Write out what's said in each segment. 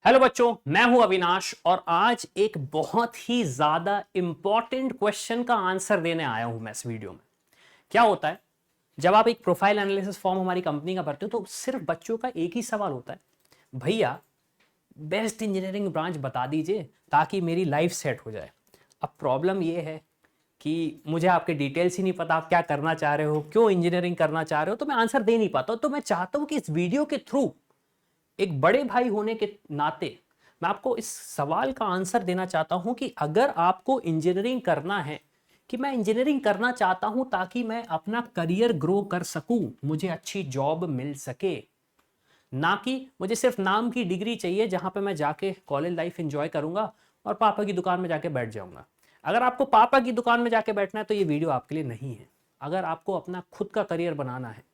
Hello बच्चों, मैं हूं अविनाश और आज एक बहुत ही ज्यादा इंपॉर्टेंट क्वेश्चन का आंसर देने आया हूं मैं इस वीडियो में। क्या होता है, जब आप एक प्रोफाइल एनालिसिस फॉर्म हमारी कंपनी का भरते हो तो सिर्फ बच्चों का एक ही सवाल होता है, भैया बेस्ट इंजीनियरिंग ब्रांच बता दीजिए ताकि मेरी लाइफ सेट हो जाए। अब प्रॉब्लम ये है कि मुझे आपके डिटेल्स ही नहीं पता, आप क्या करना चाह रहे हो, क्यों इंजीनियरिंग करना चाह रहे हो, तो मैं आंसर दे नहीं पाता। तो मैं चाहता हूं कि इस वीडियो के थ्रू एक बड़े भाई होने के नाते मैं आपको इस सवाल का आंसर देना चाहता हूं कि अगर आपको इंजीनियरिंग करना है, कि मैं इंजीनियरिंग करना चाहता हूं ताकि मैं अपना करियर ग्रो कर सकूं, मुझे अच्छी जॉब मिल सके, ना कि मुझे सिर्फ नाम की डिग्री चाहिए जहां पे मैं जाके कॉलेज लाइफ एंजॉय करूंगा और पापा की दुकान में जाके बैठ जाऊंगा। अगर आपको पापा की दुकान में जाके बैठना है तो ये वीडियो आपके लिए नहीं है। अगर आपको अपना खुद का करियर बनाना है,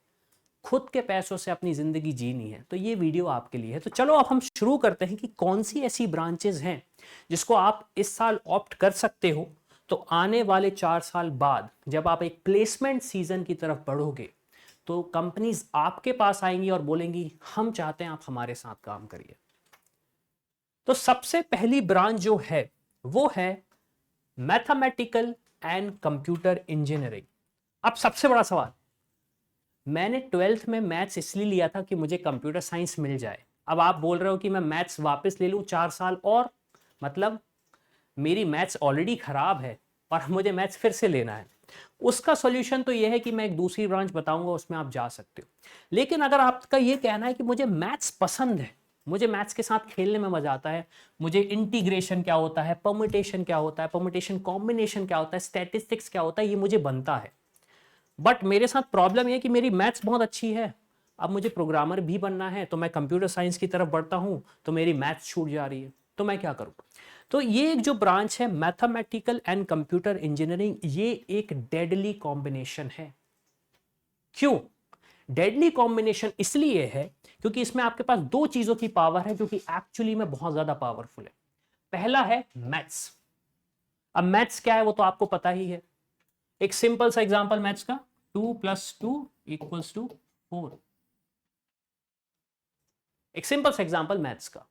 खुद के पैसों से अपनी जिंदगी जीनी है, तो ये वीडियो आपके लिए है। तो चलो अब हम शुरू करते हैं कि कौन सी ऐसी ब्रांचेस हैं जिसको आप इस साल ऑप्ट कर सकते हो। तो आने वाले 4 साल बाद जब आप एक प्लेसमेंट सीजन की तरफ बढ़ोगे तो कंपनीज आपके पास आएंगी और बोलेंगी हम चाहते हैं आप हमारे साथ काम करिए। तो सबसे पहली ब्रांच जो है वो है मैथमेटिकल एंड कंप्यूटर इंजीनियरिंग। अब सबसे बड़ा सवाल, मैंने 12th में मैथ्स इसलिए लिया था कि मुझे कंप्यूटर साइंस मिल जाए। अब आप बोल रहे हो कि मैं मैथ्स वापस ले लूं 4 साल और, मतलब मेरी मैथ्स ऑलरेडी खराब है और मुझे मैथ्स फिर से लेना है। उसका सॉल्यूशन तो यह है कि मैं एक दूसरी ब्रांच बताऊंगा, उसमें आप जा सकते हो। लेकिन अगर आपका यह कहना है कि मुझे मैथ्स पसंद है, मुझे मैथ्स के साथ खेलने में मजा आता है, मुझे इंटीग्रेशन क्या होता है, परम्यूटेशन क्या होता है, परम्यूटेशन कॉम्बिनेशन क्या होता है, स्टैटिस्टिक्स क्या होता है, ये मुझे बनता है, बट मेरे साथ प्रॉब्लम यह कि मेरी मैथ्स बहुत अच्छी है, अब मुझे प्रोग्रामर भी बनना है, तो मैं कंप्यूटर साइंस की तरफ बढ़ता हूं तो मेरी मैथ्स छूट जा रही है, तो मैं क्या करूं। तो ये एक जो ब्रांच है मैथमेटिकल एंड कंप्यूटर इंजीनियरिंग, ये एक डेडली कॉम्बिनेशन है। क्यों डेडली कॉम्बिनेशन? इसलिए है क्योंकि इसमें आपके पास दो चीजों की पावर है जो कि एक्चुअली में बहुत ज्यादा पावरफुल है। पहला है मैथ्स। अब मैथ्स क्या है वो तो आपको पता ही है। एक सिंपल सा एग्जांपल मैथ्स का, 2 + 2 = 4। एक सिंपल सा एग्जांपल मैथ्स का।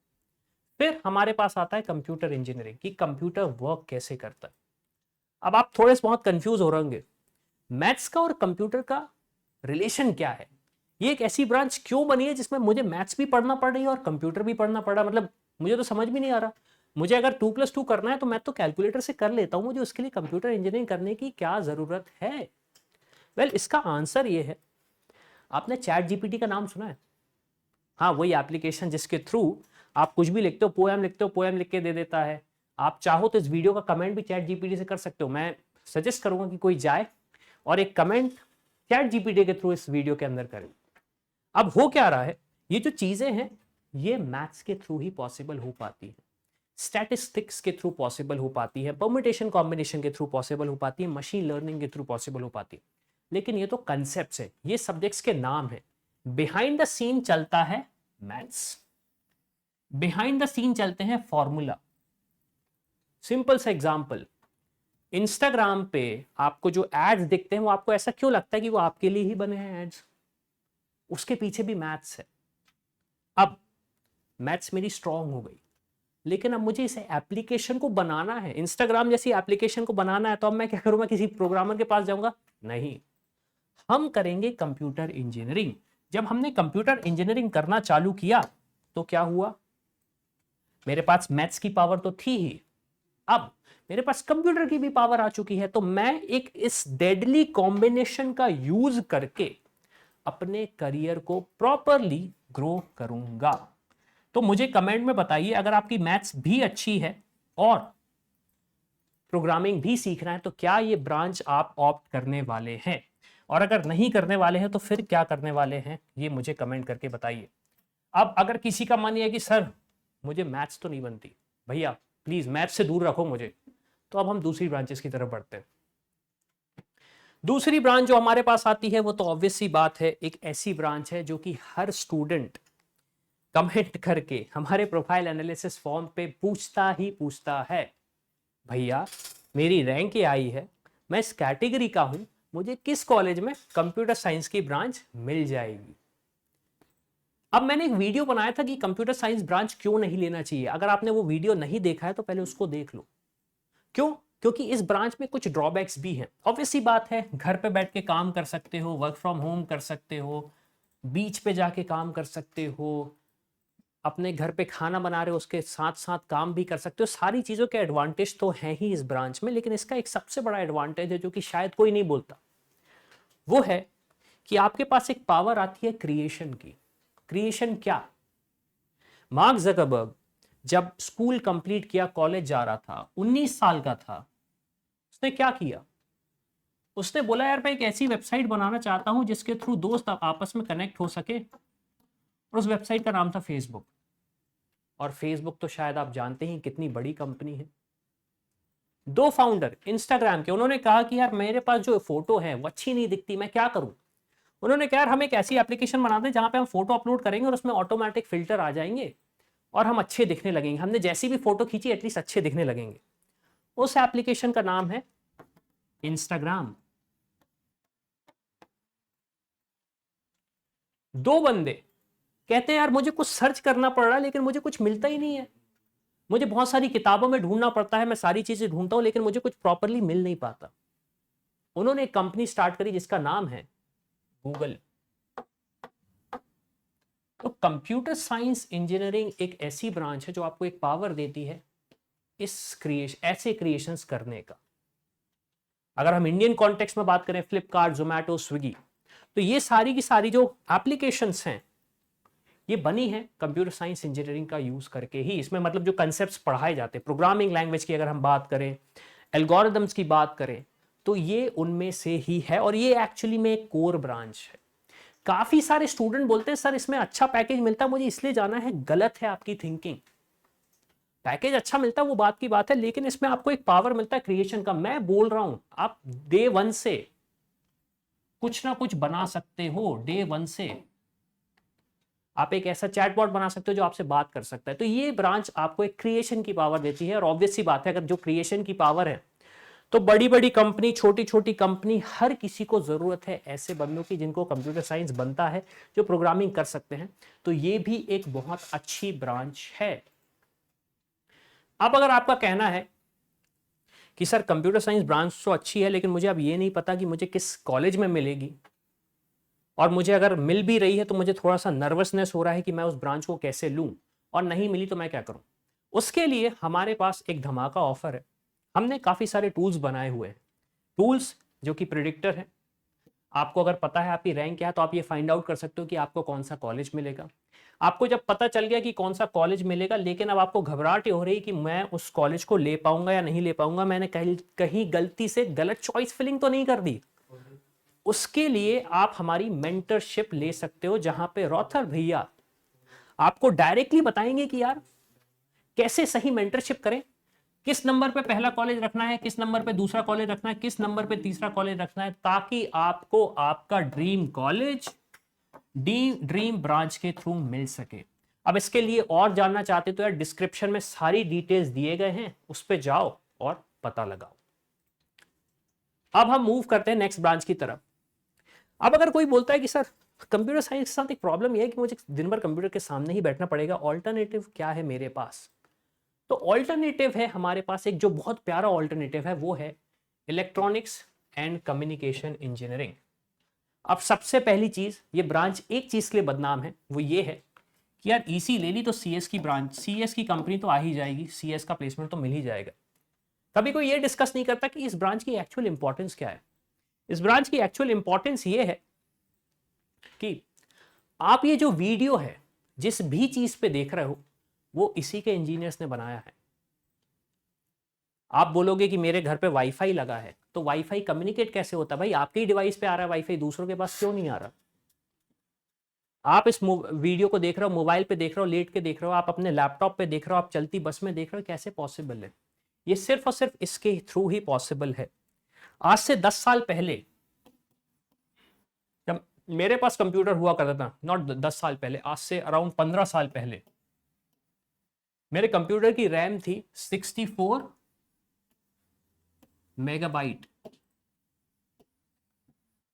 फिर हमारे पास आता है कंप्यूटर इंजीनियरिंग, कि कंप्यूटर वर्क कैसे करता है। अब आप थोड़े से बहुत कंफ्यूज हो रहे होंगे, मैथ्स का और कंप्यूटर का रिलेशन क्या है, ये एक ऐसी ब्रांच क्यों बनी है जिसमें मुझे मैथ्स भी पढ़ना पड़ रही है और कंप्यूटर भी पढ़ना पड़ रहा है, मतलब मुझे तो समझ भी नहीं आ रहा। मुझे अगर 2 + 2 करना है तो मैं तो कैलकुलेटर से कर लेता हूं, मुझे उसके लिए कंप्यूटर इंजीनियरिंग करने की क्या जरूरत है। वेल, इसका आंसर ये है, आपने चैट जीपीटी का नाम सुना है? हाँ, वही एप्लीकेशन जिसके थ्रू आप कुछ भी लिखते हो, पोएम लिखते हो, पोएम लिख के दे देता है। आप चाहो तो इस वीडियो का कमेंट भी चैट जीपीटी से कर सकते हो। मैं सजेस्ट करूंगा कि कोई जाए और एक कमेंट चैट जीपीटी के थ्रू इस वीडियो के अंदर करे। अब हो क्या रहा है, ये जो चीजें हैं ये मैथ्स के थ्रू ही पॉसिबल हो पाती है, स्टैटिस्टिक्स के थ्रू पॉसिबल हो पाती है, परम्यूटेशन कॉम्बिनेशन के थ्रू पॉसिबल हो पाती है, मशीन लर्निंग के थ्रू पॉसिबल हो पाती है। लेकिन ये तो कंसेप्ट है, ये सब्जेक्ट्स के नाम है। बिहाइंड द सीन चलता है मैथ्स, बिहाइंड द सीन चलते हैं फॉर्मूला। सिंपल सा एग्जांपल, इंस्टाग्राम पे आपको जो एड्स दिखते हैं वो आपको ऐसा क्यों लगता है कि वो आपके लिए ही बने हैं एड्स? उसके पीछे भी मैथ्स है। अब मैथ्स मेरी स्ट्रांग हो गई, लेकिन अब मुझे इस एप्लीकेशन को बनाना है, इंस्टाग्राम जैसी एप्लीकेशन को बनाना है, तो अब मैं क्या करूंगा, किसी प्रोग्रामर के पास जाऊंगा? नहीं, हम करेंगे कंप्यूटर इंजीनियरिंग। जब हमने कंप्यूटर इंजीनियरिंग करना चालू किया तो क्या हुआ, मेरे पास मैथ्स की पावर तो थी ही, अब मेरे पास कंप्यूटर की भी पावर आ चुकी है, तो मैं एक इस डेडली कॉम्बिनेशन का यूज करके अपने करियर को प्रॉपरली ग्रो करूंगा। तो मुझे कमेंट में बताइए, अगर आपकी मैथ्स भी अच्छी है और प्रोग्रामिंग भी सीखना है तो क्या ये ब्रांच आप ऑप्ट करने वाले हैं, और अगर नहीं करने वाले हैं तो फिर क्या करने वाले हैं, ये मुझे कमेंट करके बताइए। अब अगर किसी का मन ये है कि सर मुझे मैथ्स तो नहीं बनती, भैया प्लीज मैथ्स से दूर रखो मुझे, तो अब हम दूसरी ब्रांचेस की तरफ बढ़ते हैं। दूसरी ब्रांच जो हमारे पास आती है वो तो ऑब्वियस सी बात है, एक ऐसी ब्रांच है जो कि हर स्टूडेंट कमेंट करके हमारे प्रोफाइल एनालिसिस फॉर्म पे पूछता ही पूछता है, भैया मेरी रैंक ये आई है, मैं इस कैटेगरी का हूं, मुझे किस कॉलेज में कंप्यूटर साइंस की ब्रांच मिल जाएगी। अब मैंने एक वीडियो बनाया था कि कंप्यूटर साइंस ब्रांच क्यों नहीं लेना चाहिए। अगर आपने वो वीडियो नहीं देखा है तो पहले उसको देख लो। क्यों? क्योंकि इस ब्रांच में कुछ ड्रॉबैक्स भी हैं। ऑब्वियस सी बात है, घर पे बैठ के काम कर सकते हो, वर्क फ्रॉम होम कर सकते हो, बीच पे जाके काम कर सकते हो, अपने घर पे खाना बना रहे हो उसके साथ साथ काम भी कर सकते हो। सारी चीज़ों के एडवांटेज तो हैं ही इस ब्रांच में, लेकिन इसका एक सबसे बड़ा एडवांटेज है जो कि शायद कोई नहीं बोलता, वो है कि आपके पास एक पावर आती है क्रिएशन की। क्रिएशन क्या? मार्क जकरबर्ग जब स्कूल कंप्लीट किया, कॉलेज जा रहा था, 19 साल का था, उसने क्या किया? उसने बोला यार मैं एक ऐसी वेबसाइट बनाना चाहता हूं जिसके थ्रू दोस्त आपस में कनेक्ट हो सके, और उस वेबसाइट का नाम था फेसबुक। और फेसबुक तो शायद आप जानते ही कितनी बड़ी कंपनी है। दो फाउंडर इंस्टाग्राम के, उन्होंने कहा कि यार मेरे पास जो फोटो है वो अच्छी नहीं दिखती, मैं क्या करूं? उन्होंने कहा यार हम एक ऐसी एप्लीकेशन बनाते हैं जहां पे हम फोटो अपलोड करेंगे और उसमें ऑटोमेटिक फिल्टर आ जाएंगे और हम अच्छे दिखने लगेंगे। हमने जैसी भी फोटो खींची एटलीस्ट अच्छे दिखने लगेंगे। उस एप्लीकेशन का नाम है इंस्टाग्राम। दो बंदे कहते हैं यार मुझे कुछ सर्च करना पड़ रहा है लेकिन मुझे कुछ मिलता ही नहीं है, मुझे बहुत सारी किताबों में ढूंढना पड़ता है, मैं सारी चीजें ढूंढता हूं लेकिन मुझे कुछ प्रॉपरली मिल नहीं पाता। उन्होंने एक कंपनी स्टार्ट करी जिसका नाम है गूगल। तो कंप्यूटर साइंस इंजीनियरिंग एक ऐसी ब्रांच है जो आपको एक पावर देती है इस ऐसे क्रिएशंस करने का। अगर हम इंडियन कॉन्टेक्स्ट में बात करें, फ्लिपकार्ट, जोमैटो, स्विगी, तो ये सारी की सारी जो एप्लीकेशंस हैं ये बनी है कंप्यूटर साइंस इंजीनियरिंग का यूज करके ही। इसमें मतलब जो कंसेप्ट्स पढ़ाए जाते हैं, प्रोग्रामिंग लैंग्वेज की अगर हम बात करें, एल्गोरिदम्स की बात करें, तो ये उनमें से ही है और ये एक्चुअली में एक कोर ब्रांच है। काफी सारे स्टूडेंट बोलते हैं सर इसमें अच्छा पैकेज मिलता है, मुझे इसलिए जाना है। गलत है आपकी थिंकिंग। पैकेज अच्छा मिलता है वो बात की बात है, लेकिन इसमें आपको एक पावर मिलता है क्रिएशन का। मैं बोल रहा हूं आप डे वन से कुछ ना कुछ बना सकते हो। डे वन से आप एक ऐसा चैटबॉट बना सकते हो जो आपसे बात कर सकता है। तो ये ब्रांच आपको एक क्रिएशन की पावर देती है और ऑब्वियस सी बात है अगर जो क्रिएशन की पावर है तो बड़ी बड़ी कंपनी, छोटी छोटी कंपनी, हर किसी को जरूरत है ऐसे बंदों की जिनको कंप्यूटर साइंस बनता है, जो प्रोग्रामिंग कर सकते हैं। तो ये भी एक बहुत अच्छी ब्रांच है। अब अगर आपका कहना है कि सर कंप्यूटर साइंस ब्रांच तो अच्छी है लेकिन मुझे अब ये नहीं पता कि मुझे किस कॉलेज में मिलेगी, और मुझे अगर मिल भी रही है तो मुझे थोड़ा सा नर्वसनेस हो रहा है कि मैं उस ब्रांच को कैसे लूं, और नहीं मिली तो मैं क्या करूं, उसके लिए हमारे पास एक धमाका ऑफर है। हमने काफी सारे टूल्स बनाए हुए हैं। टूल्स जो कि प्रिडिक्टर है। आपको अगर पता है आपकी रैंक क्या है तो आप ये फाइंड आउट कर सकते हो कि आपको कौन सा कॉलेज मिलेगा। आपको जब पता चल गया कि कौन सा कॉलेज मिलेगा, लेकिन अब आपको घबराहट हो रही कि मैं उस कॉलेज को ले पाऊंगा या नहीं ले पाऊंगा, मैंने कहीं गलती से गलत चॉइस फिलिंग तो नहीं कर दी, उसके लिए आप हमारी मेंटरशिप ले सकते हो, जहां पे रॉथर भैया आपको डायरेक्टली बताएंगे कि यार कैसे सही मेंटरशिप करें, किस नंबर पे पहला कॉलेज रखना है, किस नंबर पे दूसरा कॉलेज रखना है, किस नंबर पे तीसरा कॉलेज रखना है, ताकि आपको आपका ड्रीम कॉलेज, ड्रीम ब्रांच के थ्रू मिल सके। अब इसके लिए और जानना चाहते तो यार डिस्क्रिप्शन में सारी डिटेल्स दिए गए हैं, उस पर जाओ और पता लगाओ। अब हम मूव करते हैं नेक्स्ट ब्रांच की तरफ। अब अगर कोई बोलता है कि सर कंप्यूटर साइंस के साथ एक प्रॉब्लम यह है कि मुझे दिन भर कंप्यूटर के सामने ही बैठना पड़ेगा, ऑल्टरनेटिव क्या है मेरे पास? तो ऑल्टरनेटिव है हमारे पास एक जो बहुत प्यारा ऑल्टरनेटिव है, वो है इलेक्ट्रॉनिक्स एंड कम्युनिकेशन इंजीनियरिंग। अब सबसे पहली चीज, ये ब्रांच एक चीज के लिए बदनाम है, वो ये है कि यार ईसी ले ली तो सीएस की ब्रांच, सीएस की कंपनी तो आ ही जाएगी, सीएस का प्लेसमेंट तो मिल ही जाएगा। कभी कोई ये डिस्कस नहीं करता कि इस ब्रांच की एक्चुअल इंपॉर्टेंस क्या है। इस ब्रांच की एक्चुअल इंपॉर्टेंस ये है कि आप ये जो वीडियो है जिस भी चीज पे देख रहे हो वो इसी के इंजीनियर्स ने बनाया है। आप बोलोगे कि मेरे घर पे वाईफाई लगा है, तो वाईफाई कम्युनिकेट कैसे होता है? भाई आपके ही डिवाइस पे आ रहा है वाईफाई, दूसरों के पास क्यों नहीं आ रहा? आप इस वीडियो को देख रहे हो, मोबाइल पे देख रहे हो, लेट के देख रहे हो, आप अपने लैपटॉप पे देख रहे हो, आप चलती बस में देख रहे हो, कैसे पॉसिबल है? ये सिर्फ और सिर्फ इसके थ्रू ही पॉसिबल है। आज से 10 साल पहले जब मेरे पास कंप्यूटर हुआ करता था, नॉट 10 साल पहले, आज से अराउंड 15 साल पहले, मेरे कंप्यूटर की रैम थी 64 मेगाबाइट।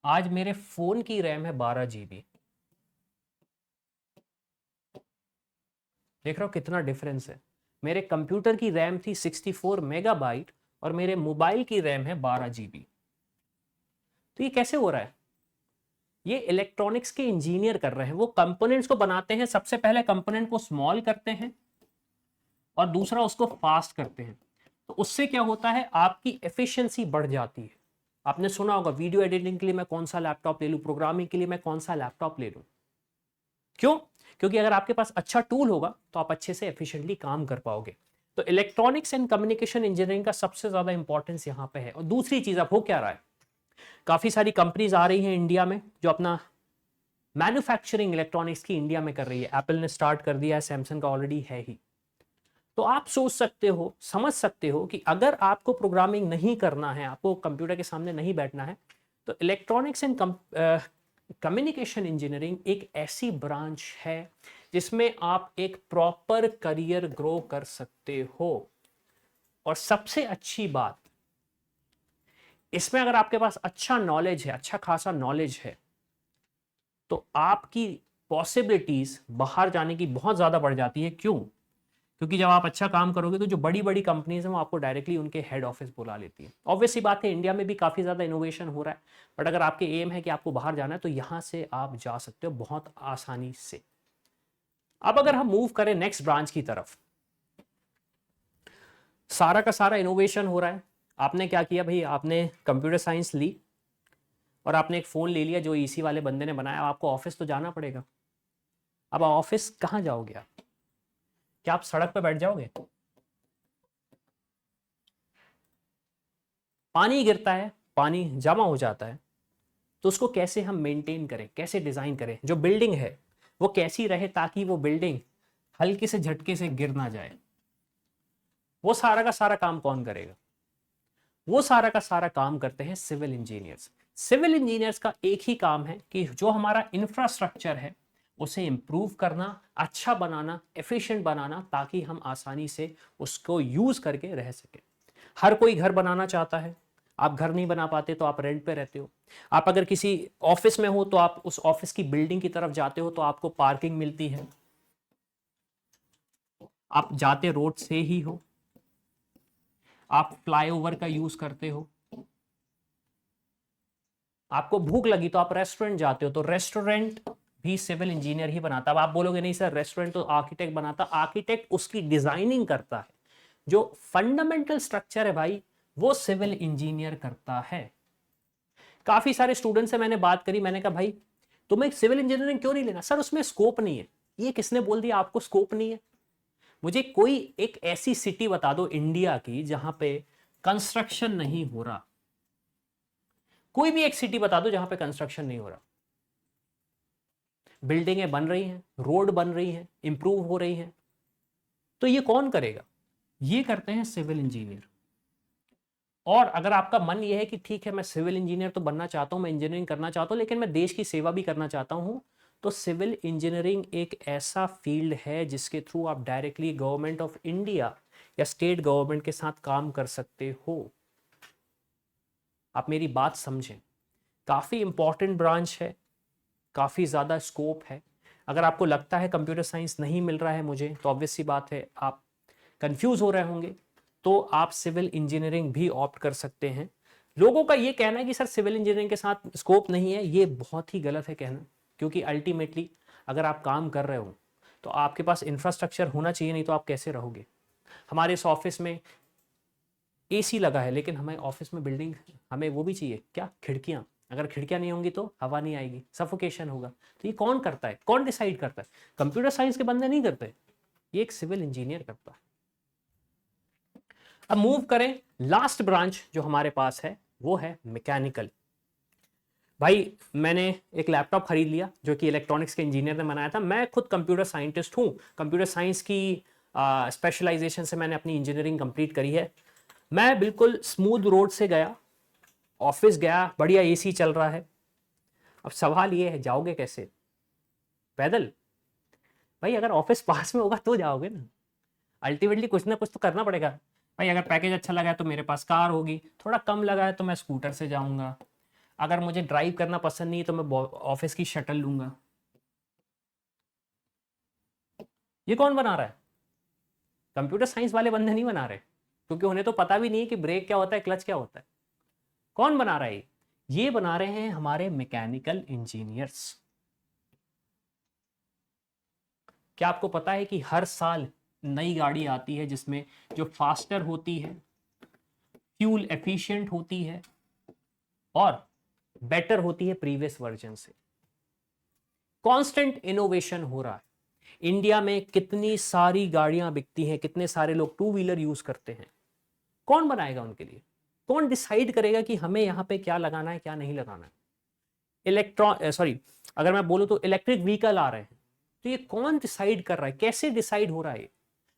आज मेरे फोन की रैम है 12 GB। देख रहे हो कितना डिफरेंस है। मेरे कंप्यूटर की रैम थी 64 मेगाबाइट और मेरे मोबाइल की रैम है 12 GB। तो ये कैसे हो रहा है? ये इलेक्ट्रॉनिक्स के इंजीनियर कर रहे हैं। वो कंपोनेंट्स को बनाते हैं, सबसे पहले कंपोनेंट को स्मॉल करते हैं और दूसरा उसको फास्ट करते हैं। तो उससे क्या होता है, आपकी एफिशिएंसी बढ़ जाती है। आपने सुना होगा वीडियो एडिटिंग के लिए मैं कौन सा लैपटॉप ले लूं, प्रोग्रामिंग के लिए मैं कौन सा लैपटॉप ले लूं। क्यों? क्योंकि अगर आपके पास अच्छा टूल होगा तो आप अच्छे से एफिशिएंटली काम कर पाओगे। तो इलेक्ट्रॉनिक्स एंड कम्युनिकेशन इंजीनियरिंग का सबसे ज्यादा इंपॉर्टेंस यहां पे है। और दूसरी चीज, अब हो क्या रहा है, काफी सारी कंपनीज आ रही हैं इंडिया में जो अपना मैन्युफैक्चरिंग इलेक्ट्रॉनिक्स की इंडिया में कर रही है। एप्पल ने स्टार्ट कर दिया है, सैमसंग का ऑलरेडी है ही। तो आप सोच सकते हो, समझ सकते हो कि अगर आपको प्रोग्रामिंग नहीं करना है, आपको कंप्यूटर के सामने नहीं बैठना है, तो इलेक्ट्रॉनिक्स एंड कम्युनिकेशन इंजीनियरिंग एक ऐसी ब्रांच है जिसमें आप एक प्रॉपर करियर ग्रो कर सकते हो। और सबसे अच्छी बात, इसमें अगर आपके पास अच्छा नॉलेज है, अच्छा खासा नॉलेज है, तो आपकी पॉसिबिलिटीज बाहर जाने की बहुत ज्यादा बढ़ जाती है। क्यों? क्योंकि जब आप अच्छा काम करोगे तो जो बड़ी बड़ी कंपनीज हैं वो आपको डायरेक्टली उनके हेड ऑफिस बुला लेती है। ऑब्वियस सी बात है, इंडिया में भी काफ़ी ज़्यादा इनोवेशन हो रहा है, बट अगर आपके एम है कि आपको बाहर जाना है तो यहाँ से आप जा सकते हो बहुत आसानी से। अब अगर हम मूव करें नेक्स्ट ब्रांच की तरफ, सारा का सारा इनोवेशन हो रहा है। आपने क्या किया भाई, आपने कंप्यूटर साइंस ली और आपने एक फ़ोन ले लिया जो ईसी वाले बंदे ने बनाया। आपको ऑफिस तो जाना पड़ेगा। अब ऑफिस कहाँ जाओगे आप? क्या आप सड़क पर बैठ जाओगे? पानी गिरता है, पानी जमा हो जाता है, तो उसको कैसे हम मेंटेन करें, कैसे डिजाइन करें, जो बिल्डिंग है वो कैसी रहे ताकि वो बिल्डिंग हल्के से झटके से गिर ना जाए, वो सारा का सारा काम कौन करेगा? वो सारा का सारा काम करते हैं सिविल इंजीनियर्स। सिविल इंजीनियर्स का एक ही काम है कि जो हमारा इंफ्रास्ट्रक्चर है उसे इंप्रूव करना, अच्छा बनाना, एफिशिएंट बनाना, ताकि हम आसानी से उसको यूज करके रह सके। हर कोई घर बनाना चाहता है। आप घर नहीं बना पाते तो आप रेंट पे रहते हो। आप अगर किसी ऑफिस में हो तो आप उस ऑफिस की बिल्डिंग की तरफ जाते हो तो आपको पार्किंग मिलती है। आप जाते रोड से ही हो। आप फ्लाईओवर का यूज करते हो। आपको भूख लगी तो आप रेस्टोरेंट जाते हो, तो रेस्टोरेंट भी सिविल इंजीनियर ही बनाता है। अब आप बोलोगे नहीं सर, रेस्टोरेंट तो आर्किटेक्ट बनाता। आर्किटेक्ट उसकी डिजाइनिंग करता है, जो फंडामेंटल स्ट्रक्चर है भाई वो सिविल इंजीनियर करता है। काफी सारे स्टूडेंट से मैंने बात करी, मैंने कहा भाई तुम्हें सिविल इंजीनियरिंग क्यों नहीं लेना? सर उसमें स्कोप नहीं है। ये किसने बोल दिया आपको स्कोप नहीं है? मुझे कोई एक ऐसी सिटी बता दो इंडिया की जहां पे कंस्ट्रक्शन नहीं हो रहा। कोई भी एक सिटी बता दो जहां पे कंस्ट्रक्शन नहीं हो रहा। बिल्डिंगें बन रही हैं, रोड बन रही हैं, इंप्रूव हो रही हैं। तो ये कौन करेगा? ये करते हैं सिविल इंजीनियर। और अगर आपका मन ये है कि ठीक है मैं सिविल इंजीनियर तो बनना चाहता हूं, मैं इंजीनियरिंग करना चाहता हूं, लेकिन मैं देश की सेवा भी करना चाहता हूं, तो सिविल इंजीनियरिंग एक ऐसा फील्ड है जिसके थ्रू आप डायरेक्टली गवर्नमेंट ऑफ इंडिया या स्टेट गवर्नमेंट के साथ काम कर सकते हो। आप मेरी बात समझें, काफ़ी इंपॉर्टेंट ब्रांच है, काफ़ी ज़्यादा स्कोप है। अगर आपको लगता है कंप्यूटर साइंस नहीं मिल रहा है मुझे, तो ऑब्वियस सी बात है आप कंफ्यूज हो रहे होंगे, तो आप सिविल इंजीनियरिंग भी ऑप्ट कर सकते हैं। लोगों का ये कहना है कि सर सिविल इंजीनियरिंग के साथ स्कोप नहीं है, ये बहुत ही गलत है कहना। क्योंकि अल्टीमेटली अगर आप काम कर रहे हो तो आपके पास इंफ्रास्ट्रक्चर होना चाहिए, नहीं तो आप कैसे रहोगे? हमारे इस ऑफिस में एसी लगा है, लेकिन हमें ऑफिस में बिल्डिंग, हमें वो भी चाहिए क्या, खिड़कियां। अगर खिड़कियां नहीं होंगी तो हवा नहीं आएगी, सफोकेशन होगा। तो ये कौन करता है, कौन डिसाइड करता है? कंप्यूटर साइंस के बंदे नहीं करते, ये एक सिविल इंजीनियर करता है। अब मूव करें, लास्ट ब्रांच जो हमारे पास है वो है मैकेनिकल। भाई मैंने एक लैपटॉप खरीद लिया जो कि इलेक्ट्रॉनिक्स के इंजीनियर ने बनाया था। मैं खुद कंप्यूटर साइंटिस्ट हूँ, कंप्यूटर साइंस की स्पेशलाइजेशन से मैंने अपनी इंजीनियरिंग कंप्लीट करी है। मैं बिल्कुल स्मूथ रोड से गया, ऑफिस गया, बढ़िया एसी चल रहा है। अब सवाल ये है, जाओगे कैसे? पैदल? भाई अगर ऑफिस पास में होगा तो जाओगे ना। अल्टीमेटली कुछ ना कुछ तो करना पड़ेगा। भाई अगर पैकेज अच्छा लगा है तो मेरे पास कार होगी, थोड़ा कम लगा है तो मैं स्कूटर से जाऊंगा। अगर मुझे ड्राइव करना पसंद नहीं है तो मैं ऑफिस की शटल लूंगा। ये कौन बना रहा है? कंप्यूटर साइंस वाले बंदे नहीं बना रहे, क्योंकि उन्हें तो पता भी नहीं है कि ब्रेक क्या होता है, क्लच क्या होता है। कौन बना रहा है? ये बना रहे हैं हमारे मैकेनिकल इंजीनियर्स। क्या आपको पता है कि हर साल नई गाड़ी आती है जिसमें जो फास्टर होती है, फ्यूल एफिशिएंट होती है और बेटर होती है प्रीवियस वर्जन से। कांस्टेंट इनोवेशन हो रहा है। इंडिया में कितनी सारी गाड़ियां बिकती हैं, कितने सारे लोग टू व्हीलर यूज करते हैं। कौन बनाएगा उनके लिए? कौन डिसाइड करेगा कि हमें यहाँ पे क्या लगाना है, क्या नहीं लगाना है? अगर मैं बोलूँ तो इलेक्ट्रिक व्हीकल आ रहे हैं, तो ये कौन डिसाइड कर रहा है, कैसे डिसाइड हो रहा है?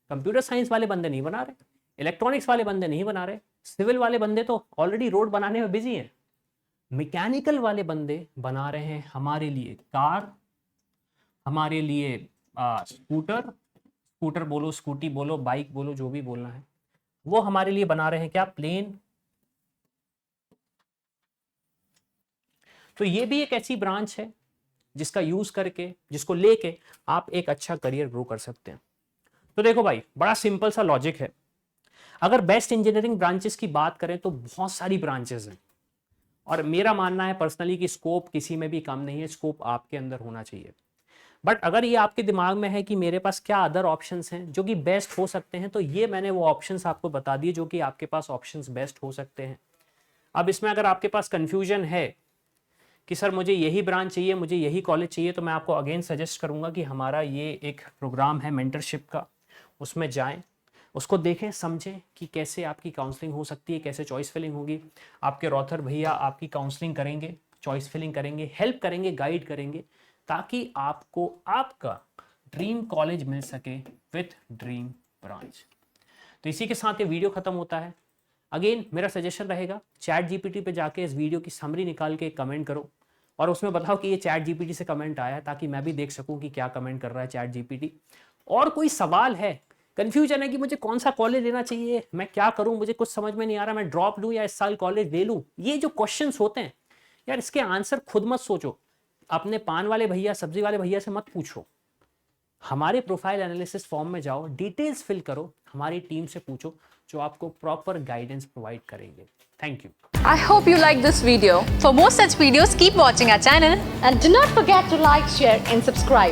कंप्यूटर साइंस वाले बंदे नहीं बना रहे, इलेक्ट्रॉनिक्स वाले बंदे नहीं बना रहे, सिविल वाले बंदे तो ऑलरेडी रोड बनाने में बिजी हैं। मैकेनिकल वाले बंदे बना रहे हैं हमारे लिए कार, हमारे लिए स्कूटर बोलो, स्कूटी बोलो, बाइक बोलो, जो भी बोलना है, वो हमारे लिए बना रहे हैं क्या? प्लेन। तो ये भी एक ऐसी ब्रांच है जिसका यूज करके, जिसको लेके आप एक अच्छा करियर ग्रो कर सकते हैं। तो देखो भाई, बड़ा सिंपल सा लॉजिक है। अगर बेस्ट इंजीनियरिंग ब्रांचेस की बात करें तो बहुत सारी ब्रांचेस हैं, और मेरा मानना है पर्सनली कि स्कोप किसी में भी कम नहीं है, स्कोप आपके अंदर होना चाहिए। बट अगर ये आपके दिमाग में है कि मेरे पास क्या अदर ऑप्शंस हैं जो कि बेस्ट हो सकते हैं, तो ये मैंने वो ऑप्शंस आपको बता दिए जो कि आपके पास ऑप्शंस बेस्ट हो सकते हैं। अब इसमें अगर आपके पास कंफ्यूजन है कि सर मुझे यही ब्रांच चाहिए, मुझे यही कॉलेज चाहिए, तो मैं आपको अगेन सजेस्ट करूंगा कि हमारा ये एक प्रोग्राम है मेंटरशिप का, उसमें जाएं, उसको देखें, समझें कि कैसे आपकी काउंसलिंग हो सकती है, कैसे चॉइस फिलिंग होगी। आपके रॉथर भैया आपकी काउंसलिंग करेंगे, चॉइस फिलिंग करेंगे, हेल्प करेंगे, गाइड करेंगे, ताकि आपको आपका ड्रीम कॉलेज मिल सके विथ ड्रीम ब्रांच। तो इसी के साथ ये वीडियो खत्म होता है। अगेन मेरा सजेशन रहेगा, चैट जीपीटी पे जाके इस वीडियो की समरी निकाल के कमेंट करो और उसमें बताओ कि ये चैट जीपीटी से कमेंट आया है, ताकि मैं भी देख सकूं कि क्या कमेंट कर रहा है चैट जीपीटी। और कोई सवाल है, कंफ्यूजन है कि मुझे कौन सा कॉलेज लेना चाहिए, मैं क्या करूं, मुझे कुछ समझ में नहीं आ रहा, मैं ड्रॉप लूं या इस साल कॉलेज ले लूं, ये जो क्वेश्चंस होते हैं यार, इसके आंसर खुद मत सोचो, अपने पान वाले भैया, सब्जी वाले भैया से मत पूछो। हमारे प्रोफाइल एनालिसिस फॉर्म में जाओ, डिटेल्स फिल करो, हमारी टीम से पूछो जो आपको प्रॉपर गाइडेंस प्रोवाइड करेंगे। Thank you. I hope you like this video. For more such videos, keep watching our channel and do not forget to like, share and subscribe.